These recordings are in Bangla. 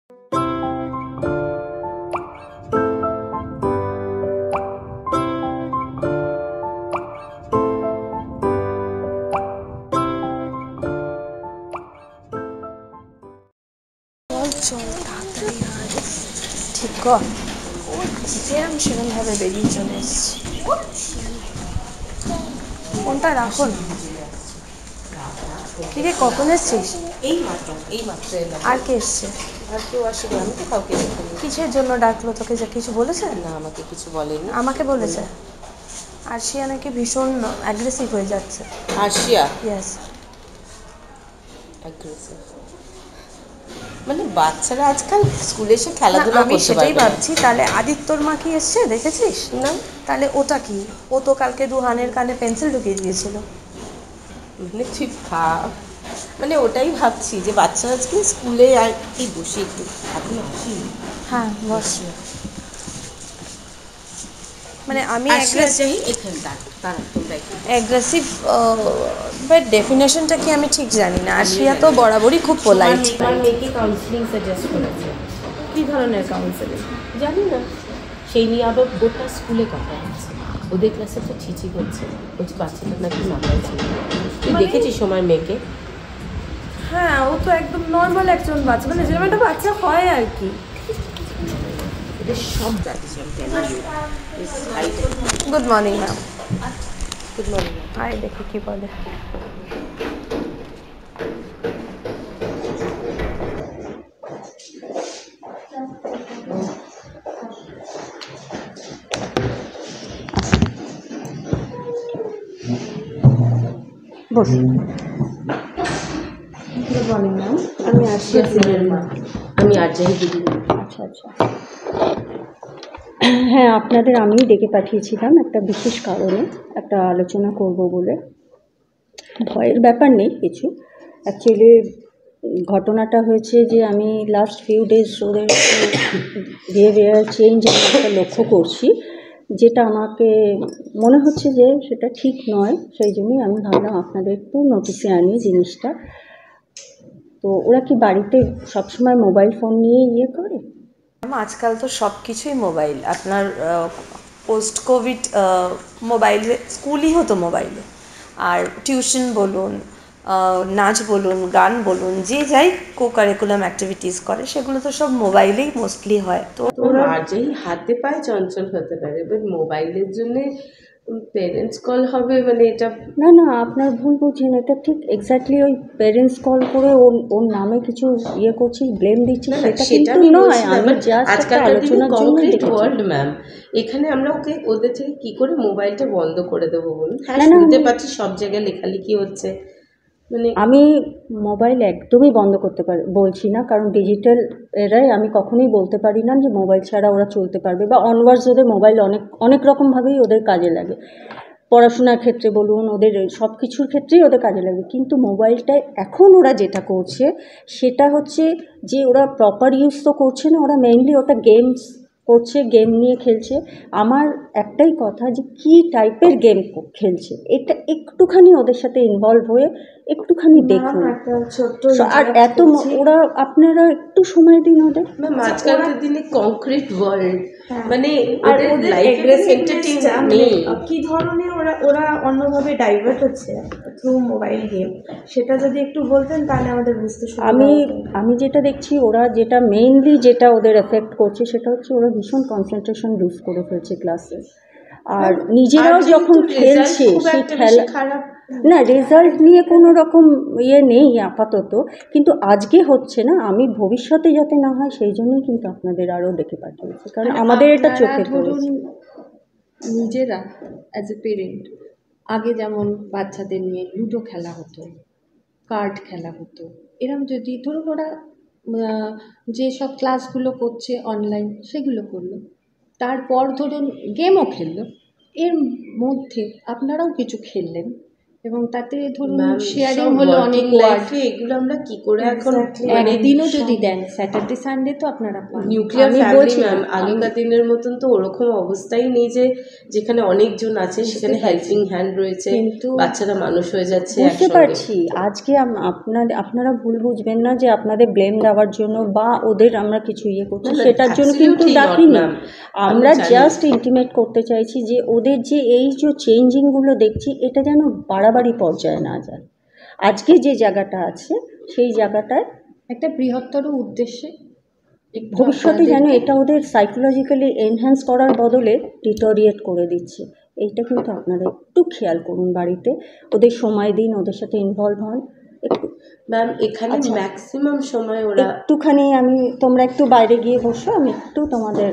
চল তাড়াতাড়ি আয়, ঠিক কর। যেরকম সেরকমভাবে বেরিয়ে চলে এসেছি। ফোনটা রাখো না। তুই কখন এসছিস? এই মাত্র এলাম। আর কে এসছে? আর কেউ আসেনি, আমি তো কাউকে দেখিনি। কিসের জন্য ডাকলো তোকে? যা কিছু বলেছে? না, আমাকে কিছু বলেনি। আমাকে বলেছে আরশিয়া নাকি ভীষণ অ্যাগ্রেসিভ হয়ে যাচ্ছে। আরশিয়া? ইয়েস। অ্যাগ্রেসিভ মানে বাচ্চারা আজকাল স্কুলে এসে খেলাধুলা আমি করতে সেটাই পারবে না। ভাবছি, তাহলে আদিত্যর মা কি এসছে দেখেছিস? না। তাহলে ওটা কি? ও তো কালকে রুহানের কানে পেন্সিল ঢুকিয়ে দিয়েছিল। মানে তুই ভাব, মানে ওটাই ভাবছি যে বাচ্চারা আজকে স্কুলে আর কি বসে একটু ভাবি আসি। হ্যাঁ বস। মানে আমি অ্যাগ্রেসিভ বাট ডেফিনেশনটা কি আমি ঠিক জানি না। আরশিয়া তো বরাবরই খুব পোলাইট। আমার মেয়েকে কাউন্সিলিং সাজেস্ট করেছে। কী ধরনের কাউন্সিলিং? জানি না, সেই নিয়ে আবার গোটা স্কুলে কথা হচ্ছে। ওদের ক্লাসে তো ছিচি করছে, বলছি বাচ্চাটা নাকি মাথায় ছিল। তুই দেখেছিস সময় মেয়েকে? হ্যাঁ, ও তো একদম নর্মাল একজন বাচ্চা, মানে যেরকম একটা বাচ্চা হয় আর কি। এদের সব জাতি good morning ma'am. Good morning. আয় দেখি কি বলে। বসুন। গুড মর্নিং ম্যাম, আমি আরশিয়া সিনের মা। আমি আরজাহি দিদি। আচ্ছা আচ্ছা। হ্যাঁ, আপনাদের আমিই ডেকে পাঠিয়েছিলাম একটা বিশেষ কারণে, একটা আলোচনা করব বলে। ভয়ের ব্যাপার নেই কিছু। অ্যাকচুয়ালি ঘটনাটা হয়েছে যে আমি লাস্ট ফিউ ডেজ ওদের বিহেভিয়ার চেঞ্জ একটা লক্ষ্য করছি, যেটা আমাকে মনে হচ্ছে যে সেটা ঠিক নয়। সেই জন্যই আমি ভাবলাম আপনাদের একটু নোটিসে আনি জিনিসটা। তো ওরা কি বাড়িতে সবসময় মোবাইল ফোন নিয়ে করে? আজকাল তো সব কিছুই মোবাইল। আপনার পোস্ট কোভিড মোবাইলে স্কুলই হতো মোবাইলে, আর টিউশন বলুন, নাচ বলুন, গান বলুন, যে যাই কো কারিকুলাম অ্যাক্টিভিটিস করে সেগুলো তো সব মোবাইলেই মোস্টলি হয়। তো আরজাহি হাতে পায়ে চঞ্চল হতে পারে, বাট মোবাইলের জন্যে পেরেন্টস কল হবে মানে এটা না না, আপনার ভুল বুঝছেন। এটা ঠিক এক্স্যাক্টলি ওই পেরেন্টস কল করে ওর নামে কিছু ইয়ে করছি, ব্লেম দিচ্ছি, সেটা কিন্তু নয়। আমি জাস্ট একটা আলোচনার জন্য ওয়ার্ল্ড ম্যাম, এখানে আমরা ওদের থেকে কি করে মোবাইলটা বন্ধ করে দেবো বলুন? হ্যাঁ, শুনতে পাচ্ছি সব জায়গায় লেখালেখি হচ্ছে, মানে আমি মোবাইল একদমই বন্ধ করতে বলছি না, কারণ ডিজিটাল এরাই আমি কখনোই বলতে পারি না যে মোবাইল ছাড়া ওরা চলতে পারবে, বা অনওয়ার্ডস ওদের মোবাইল অনেক রকমভাবেই ওদের কাজে লাগে। পড়াশোনার ক্ষেত্রে বলুন, ওদের সব কিছুর ক্ষেত্রেই ওদের কাজে লাগবে। কিন্তু মোবাইলটায় এখন ওরা যেটা করছে সেটা হচ্ছে যে ওরা প্রপার ইউজ তো করছে না, ওরা মেইনলি ওটা গেমস করছে, গেম নিয়ে খেলছে। আমার একটাই কথা যে কী টাইপের গেম খেলছে, এটা একটুখানি ওদের সাথে ইনভলভ হয়ে একটুখানি দেখুন। আর এত ওরা, আপনারা একটু সময় দিন ওদের। আজকালকার দিনে কংক্রিট ওয়ার্ল্ড, মানে ওদের কি ধরনের ওরা অন্যভাবে ডাইভার্ট হচ্ছে থ্রু মোবাইল গেম, সেটা যদি একটু বলতেন তাহলে আমাদের বুঝতে সুবিধা হতো। আমি যেটা দেখছি ওরা যেটা মেইনলি যেটা ওদের এফেক্ট করছে সেটা হচ্ছে ওরা ভীষণ কনসেন্ট্রেশন লুজ করে ফেলছে ক্লাসে। আর নিজেরাও যখন খেলছে সেই খেলা খারাপ না, রেজাল্ট নিয়ে কোনো রকম ইয়ে নেই আপাতত, কিন্তু আজকে হচ্ছে না। আমি ভবিষ্যতে যাতে না হয় সেই জন্যই কিন্তু আপনাদের আরও ডেকে পাঠিয়েছি, কারণ আমাদের এটা চোখে পড়েছে। নিজেরা অ্যাজ এ পেরেন্ট আগে যেমন বাচ্চাদের নিয়ে লুডো খেলা হতো, কার্ড খেলা হতো, এরম যদি ধরুন ওরা যেসব ক্লাসগুলো করছে অনলাইন সেগুলো করলো, তারপর ধরুন গেমও খেললো, এর মধ্যে আপনারাও কিছু খেললেন এবং তাতে ধরুন ম্যাম শেয়ারিং হলো অনেক ওয়ার্ড। লাইফে এগুলো আমরা কি করে এখন মানে একদিনও যদি দেন, স্যাটারডে সানডে তো আপনারা পান। নিউক্লিয়ার আমি ফ্যামিলি বলছি না, ম্যাম, আগেকার দিনের মতন তো ওরকম অবস্থাই নেই যে যেখানে অনেকজন আছে সেখানে হেল্পিং হ্যান্ড রয়েছে, কিন্তু বাচ্চারা মানুষ হয়ে যাচ্ছে বুঝতে একসঙ্গে। পারছি আজকে আপনারা ভুল বুঝবেন না যে আপনাদের ব্লেম দেওয়ার জন্য বা ওদের আমরা কিছু ইয়ে করছি না, না, সেটার জন্য কিন্তু absolutely not, ডাকিনি। ma'am. আমরা আমি জানি। জাস্ট ইন্টিমেট করতে চাইছি যে ওদের যে এই যে চেঞ্জিংগুলো দেখছি এটা যেন বাড়াবাড়ি পর্যায়ে না যায়। আজকে যে জায়গাটা আছে সেই জায়গাটায় একটা বৃহত্তর উদ্দেশ্যে একটু ভবিষ্যতে যেন আপনাদেরকে- এটা ওদের সাইকোলজিক্যালি এনহ্যান্স করার বদলে ডিটোরিয়েট করে দিচ্ছে। এইটা কিন্তু আপনারা একটু খেয়াল করুন, বাড়িতে ওদের সময় দিন, ওদের সাথে ইনভলভ হন একটু। ম্যাম এখানে আচ্ছা। ম্যাক্সিমাম সময় ওরা একটুখানি তোমরা একটু বাইরে গিয়ে বসো, আমি একটু তোমাদের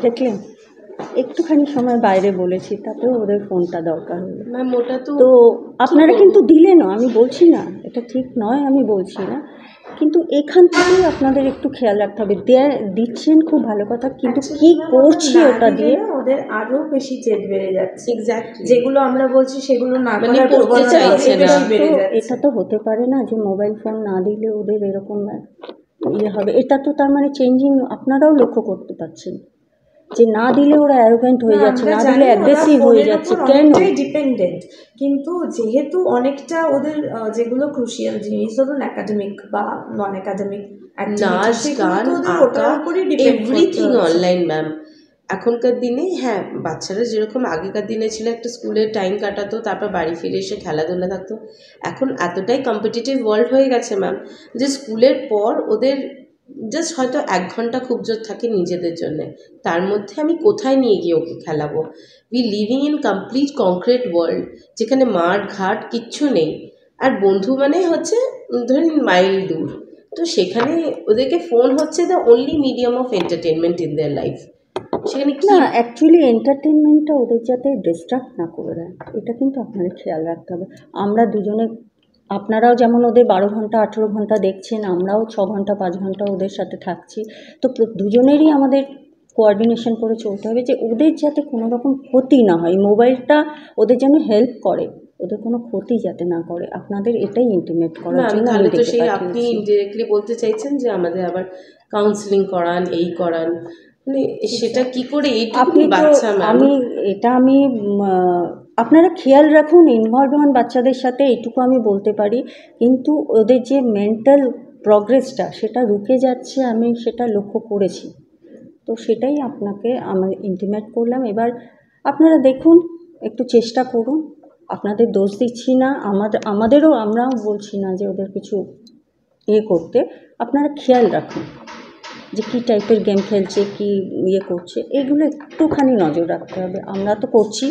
দেখলেন একটুখানি সময় বাইরে বলেছি, তাতেও ওদের ফোনটা দরকার হলো। ম্যাম ওটা তো তো আপনারা কিন্তু দিলেনও, আমি বলছি না এটা ঠিক নয়, আমি বলছি না, কিন্তু এখান থেকেই আপনাদের একটু খেয়াল রাখতে হবে। দিচ্ছেন খুব ভালো কথা, কিন্তু কি করছি ওটা দিয়ে ওদের আরো বেশি জেদ বেড়ে যাচ্ছে। এক্স্যাক্টলি যেগুলো আমরা বলছি সেগুলো না মানে করার করতে প্রবণতা চাইছে অনেক না। বেশি বেড়ে তো যাচ্ছে। এটা তো হতে পারে না যে মোবাইল ফোন না দিলে ওদের এরকম ইয়ে হবে। এটা তো তার মানে চেঞ্জিং আপনারাও লক্ষ্য করতে পারছেন যে না দিলে ওরা অ্যারোগ্যান্ট হয়ে যাচ্ছে, না দিলে অ্যাগ্রেসিভ হয়ে যাচ্ছে। কেন? ডিপেন্ডেন্ট, কিন্তু যেহেতু অনেকটা ওদের যেগুলো ক্রুশিয়াল জিনিস, ধরুন একাডেমিক বা নন একাডেমিক নাচ গান আঁকা এভরিথিং অনলাইন ম্যাম। এখনকার দিনে হ্যাঁ বাচ্চারা যেরকম আগেকার দিনে ছিল একটা স্কুলের টাইম কাটাতো, তারপর বাড়ি ফিরে এসে খেলাধুলা থাকতো, এখন এতটাই কম্পিটিটিভ ওয়ার্ল্ড হয়ে গেছে ম্যাম যে স্কুলের পর ওদের জাস্ট হয়তো 1 ঘন্টা খুব জোর থাকে নিজেদের জন্যে, তার মধ্যে আমি কোথায় নিয়ে গিয়ে ওকে খেলাবো? We living in complete concrete world, যেখানে মাঠ ঘাট কিচ্ছু নেই, আর বন্ধু মানে হচ্ছে ধরুন মাইল দূর। তো সেখানে ওদেরকে ফোন হচ্ছে the only medium of entertainment in their life. সেখানে কি না, অ্যাকচুয়ালি এন্টারটেনমেন্টটা ওদের যাতে ডিস্ট্রাক্ট না করে দেয়, এটা কিন্তু আপনাদের খেয়াল রাখতে হবে। আমরা দুজনে, আপনারাও যেমন ওদের 12 ঘন্টা 18 ঘন্টা দেখছেন, আমরাও 6 ঘন্টা 5 ঘন্টা ওদের সাথে থাকছি, তো দুজনেরই আমাদের কোঅর্ডিনেশন করে চলতে হবে যে ওদের যাতে কোনো রকম ক্ষতি না হয়। মোবাইলটা ওদের যেন হেল্প করে, ওদের কোনো ক্ষতি যাতে না করে। আপনাদের এটাই ইন্টিমেট করার না, আমি জন্য আমি তাহলে তো ডেকে সেই আপনি পাঠিয়েছি। ইনডিরেক্টলি বলতে চাইছেন যে আমাদের আবার কাউন্সিলিং করান, এই করান, মানে সেটা কি করে আপনি এইটুকুনি তো বাচ্চা ম্যাম। আমি আপনারা খেয়াল রাখুন, ইনভলভ হন বাচ্চাদের সাথে, এইটুকু আমি বলতে পারি। কিন্তু ওদের যে মেন্টাল প্রগ্রেসটা সেটা রুকে যাচ্ছে, আমি সেটা লক্ষ্য করেছি। তো সেটাই আপনাকে আমি ইন্টিমেট করলাম। এবার আপনারা দেখুন, একটু চেষ্টা করুন, আপনাদের দোষ দিচ্ছি না, আমরাও বলছি না যে ওদের কিছু ইয়ে করতে। আপনারা খেয়াল রাখুন যে কী টাইপের গেম খেলছে, কী ইয়ে করছে, এগুলো একটুখানি নজর রাখতে হবে। আমরা তো করছি,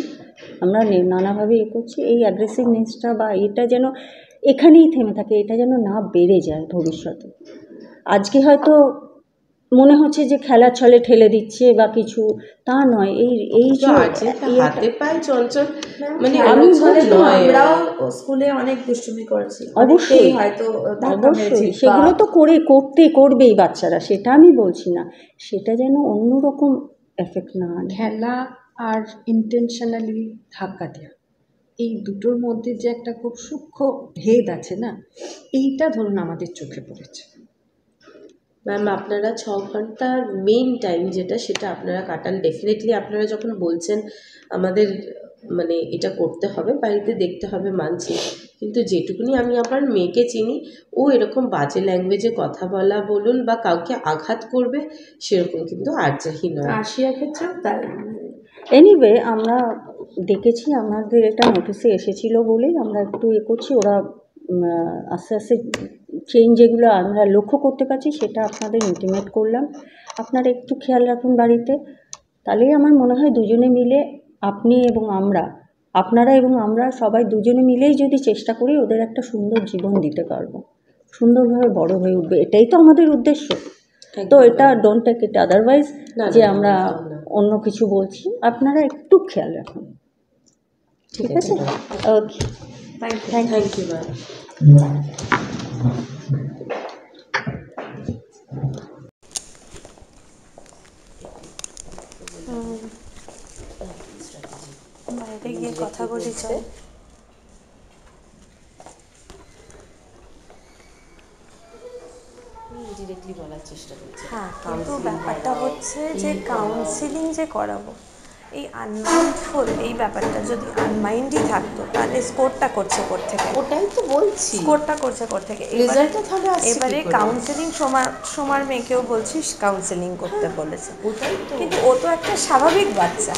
আমরা নানাভাবে ইয়ে করছি, এই অ্যাগ্রেসিভনেসটা বা এটা যেন এখানেই থেমে থাকে, এটা যেন না বেড়ে যায় ভবিষ্যতে। আজকে হয়তো মনে হচ্ছে যে খেলার ছলে ঠেলে দিচ্ছে বা কিছু, তা নয়। এই তো যে আছে হাতে পায়ে চঞ্চল, মানে আমি আমি নয়। আমরাও স্কুলে অনেক দুষ্টুমি করেছি, অবশ্যই, অনেককেই হয়তো ধাক্কা মেরেছি, অবশ্যই সেগুলো তো করবেই বাচ্চারা, সেটা আমি বলছি না, সেটা যেন অন্যরকম এফেক্ট না আনে। খেলা আর ইন্টেনশনালি ধাক্কা দেওয়া, এই দুটোর মধ্যে যে একটা খুব সূক্ষ্ম ভেদ আছে না, এইটা ধরুন আমাদের চোখে পড়েছে। ম্যাম আপনারা 6 ঘন্টার মেইন টাইম যেটা, সেটা আপনারা কাটান। ডেফিনেটলি আপনারা যখন বলছেন আমাদের মানে এটা করতে হবে, বাড়িতে দেখতে হবে, মানছি, কিন্তু যেটুকুনি আমি আপনার মেয়েকে চিনি, ও এরকম বাজে ল্যাঙ্গুয়েজে কথা বলা বলুন বা কাউকে আঘাত করবে সেরকম কিন্তু আর্জাহি নয়। আশিয়ার ক্ষেত্রেও তাই। এনিওয়ে আমরা দেখেছি, আমাদের এটা নোটিসে এসেছিলো বলেই আমরা একটু করছি। ওরা আস্তে আস্তে চেঞ্জ যেগুলো আমরা লক্ষ্য করতে পারছি সেটা আপনাদের ইন্টিমেট করলাম। আপনারা একটু খেয়াল রাখুন বাড়িতে, তাহলেই আমার মনে হয় দুজনে মিলে, আপনারা এবং আমরা সবাই দুজনে মিলেই যদি চেষ্টা করি, ওদের একটা সুন্দর জীবন দিতে পারবো, সুন্দরভাবে বড় হয়ে উঠবে। এটাই তো আমাদের উদ্দেশ্য। তো এটা ডোন্ট টেক ইট আদারওয়াইজ যে আমরা অন্য কিছু বলছি। আপনারা একটু খেয়াল রাখুন, ঠিক আছে? ওকে, থ্যাংক ইউ ম্যাম। কথা বলি চল। ডিরেক্টলি বলার চেষ্টা করছি। হ্যাঁ, কিন্তু ব্যাপারটা হচ্ছে যে কাউন্সিলিং যে করাবো, এই আনমাইন্ডফুল এই ব্যাপারটা যদি আনমাইন্ডই থাকতো তাহলে স্কোরটা করছে কোত্থেকে? ওটাই তো বলছি, স্কোরটা করছে কোত্থেকে? রেজাল্টটা তাহলে আসছে কি এবারে করে? কাউন্সিলিং সোমার মেয়েকেও বলছিস কাউন্সিলিং করতে বলেছে, ওটাই তো। কিন্তু ও তো একটা স্বাভাবিক বাচ্চা,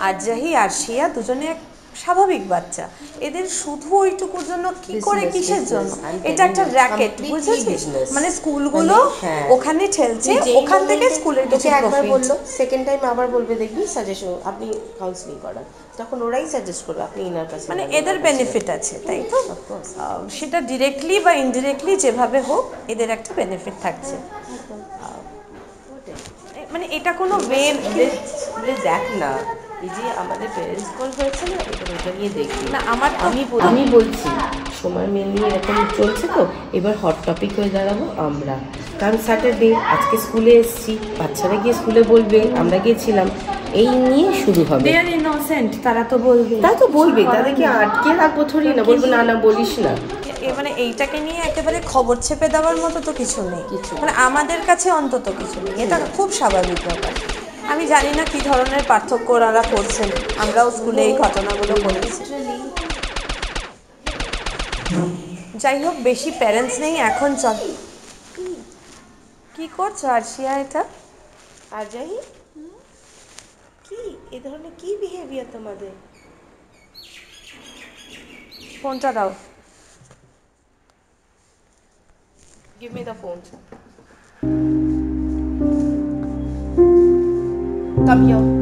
আরজাহি আর শিয়া দুজনে এক স্বাভাবিক বাচ্চা, এদের শুধু ওইটুকুর জন্য কি করে, Business, কিসের business, জন্য? I'm এটা একটা telling you, র্যাকেট, completely বুঝেছিস? business। মানে স্কুলগুলো হ্যাঁ। ওখানে ঠেলছে, যেই ওখান থেকে moment-এ স্কুলের তোকে কিছু একবার প্রফিট। বললো, সেকেন্ড টাইম আবার বলবে দেখবি সাজেশন আপনি কাউন্সিলিং করান, তখন ওরাই সাজেস্ট করবে আপনি ইনার কাছে মানে যান, এদের ওনার কাছে বেনিফিট যান। আছে, তাই তো? Of course। সেটা ডিরেক্টলি বা ইনডিরেক্টলি যেভাবে হোক এদের একটা বেনিফিট থাকছে। মানে এটা কোনো ওয়ে স্কুলে দেখ না, এই যে আমাদের প্যারেন্টস কল হয়েছে না, এবার ওটা নিয়ে দেখবি না, আমার তো আমি বলছি সময় মেনলি এরকম চলছে, তো এবার হট টপিক হয়ে দাঁড়াবো আমরা, কারণ স্যাটারডে আজকে স্কুলে এসেছি, বাচ্চারা গিয়ে স্কুলে বলবে আমরা গিয়েছিলাম, এই নিয়ে শুরু হবে। দে আর ইনোসেন্ট, তারা তো বলবে, তা তো বলবে, তাদেরকে আটকে রাখবো থরি না, বলবো না না বলিস না। মানে এইটাকে নিয়ে একেবারে খবর ছেপে দেওয়ার মতো তো কিছু নেই, মানে আমাদের কাছে অন্তত কিছু নেই, এটা খুব স্বাভাবিক ব্যাপার। আমি জানি না কি ধরনের পার্থক্য ওনারা করছেন, আমরাও স্কুলে এই ঘটনাগুলো করেছি। যাই হোক, বেশি প্যারেন্টস নেই এখন, চল। কি করছো আরশিয়া এটা? আর যাই কি এ ধরনের কি বিহেভিয়ার তোমাদের? ফোনটা দাও। Give me the phone. Come here.